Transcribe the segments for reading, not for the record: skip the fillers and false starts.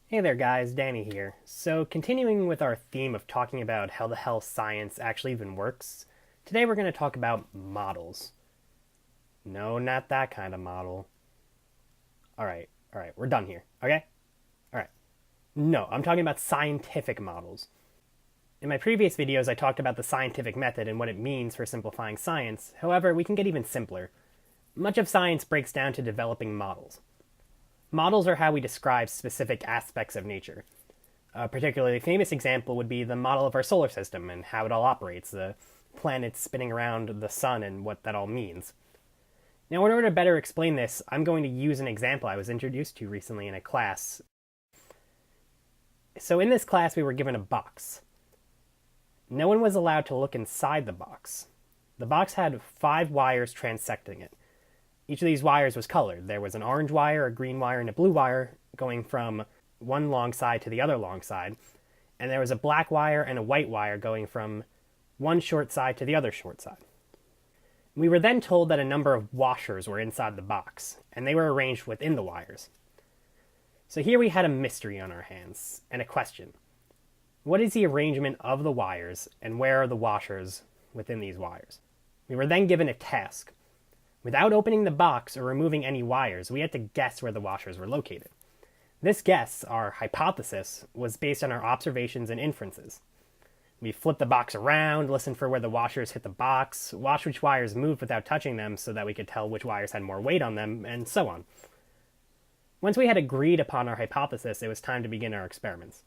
Hey there guys, Danny here. So continuing with our theme of talking about how the hell science actually even works, today we're going to talk about models. No, not that kind of model. Alright, we're done here, okay? Alright. No, I'm talking about scientific models. In my previous videos, I talked about the scientific method and what it means for simplifying science. However, we can get even simpler. Much of science breaks down to developing models. Models are how we describe specific aspects of nature. A particularly famous example would be the model of our solar system and how it all operates, the planets spinning around the sun and what that all means. Now, in order to better explain this, I'm going to use an example I was introduced to recently in a class. So in this class, we were given a box. No one was allowed to look inside the box. The box had 5 wires transecting it. Each of these wires was colored. There was an orange wire, a green wire, and a blue wire going from one long side to the other long side. And there was a black wire and a white wire going from one short side to the other short side. We were then told that a number of washers were inside the box, and they were arranged within the wires. So here we had a mystery on our hands, and a question. What is the arrangement of the wires, and where are the washers within these wires? We were then given a task. Without opening the box or removing any wires, we had to guess where the washers were located. This guess, our hypothesis, was based on our observations and inferences. We flipped the box around, listened for where the washers hit the box, watched which wires moved without touching them so that we could tell which wires had more weight on them, and so on. Once we had agreed upon our hypothesis, it was time to begin our experiments.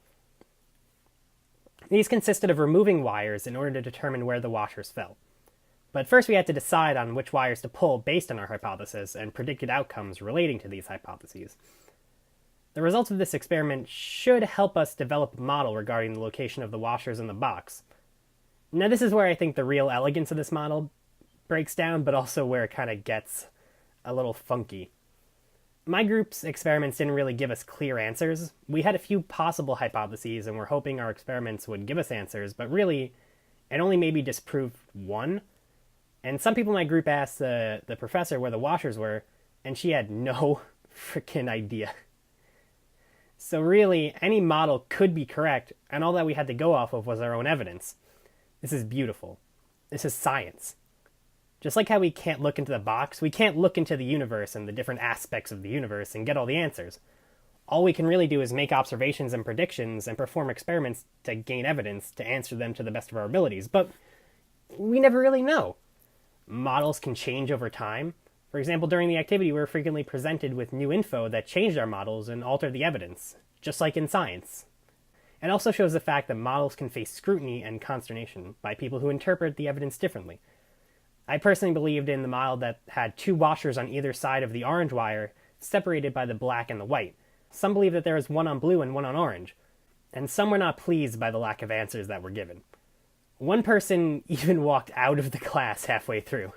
These consisted of removing wires in order to determine where the washers fell. But first we had to decide on which wires to pull based on our hypothesis and predicted outcomes relating to these hypotheses. The results of this experiment should help us develop a model regarding the location of the washers in the box. Now this is where I think the real elegance of this model breaks down, but also where it kind of gets a little funky. My group's experiments didn't really give us clear answers. We had a few possible hypotheses and were hoping our experiments would give us answers, but really, it only maybe disproved one. And some people in my group asked the professor where the washers were, and she had no freaking idea. So really, any model could be correct, and all that we had to go off of was our own evidence. This is beautiful. This is science. Just like how we can't look into the box, we can't look into the universe and the different aspects of the universe and get all the answers. All we can really do is make observations and predictions and perform experiments to gain evidence to answer them to the best of our abilities, but we never really know. Models can change over time. For example, during the activity, we were frequently presented with new info that changed our models and altered the evidence, just like in science. It also shows the fact that models can face scrutiny and consternation by people who interpret the evidence differently. I personally believed in the model that had 2 washers on either side of the orange wire, separated by the black and the white. Some believe that there is one on blue and one on orange, and some were not pleased by the lack of answers that were given. One person even walked out of the class halfway through.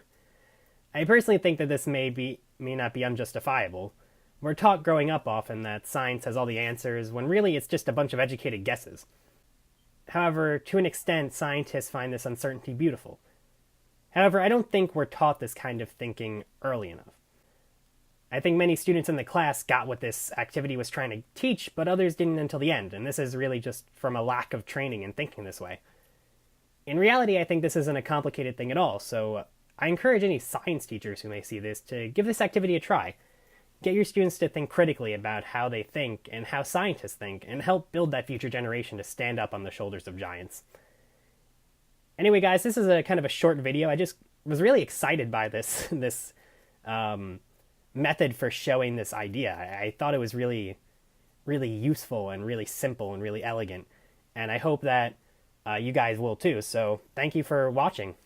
I personally think that this may not be unjustifiable. We're taught growing up often that science has all the answers, when really it's just a bunch of educated guesses. However, to an extent, scientists find this uncertainty beautiful. However, I don't think we're taught this kind of thinking early enough. I think many students in the class got what this activity was trying to teach, but others didn't until the end, and this is really just from a lack of training in thinking this way. In reality, I think this isn't a complicated thing at all, so I encourage any science teachers who may see this to give this activity a try. Get your students to think critically about how they think and how scientists think, and help build that future generation to stand up on the shoulders of giants. Anyway, guys, this is a kind of a short video. I just was really excited by this method for showing this idea. I thought it was really, really useful and really simple and really elegant, and I hope that you guys will too. So thank you for watching.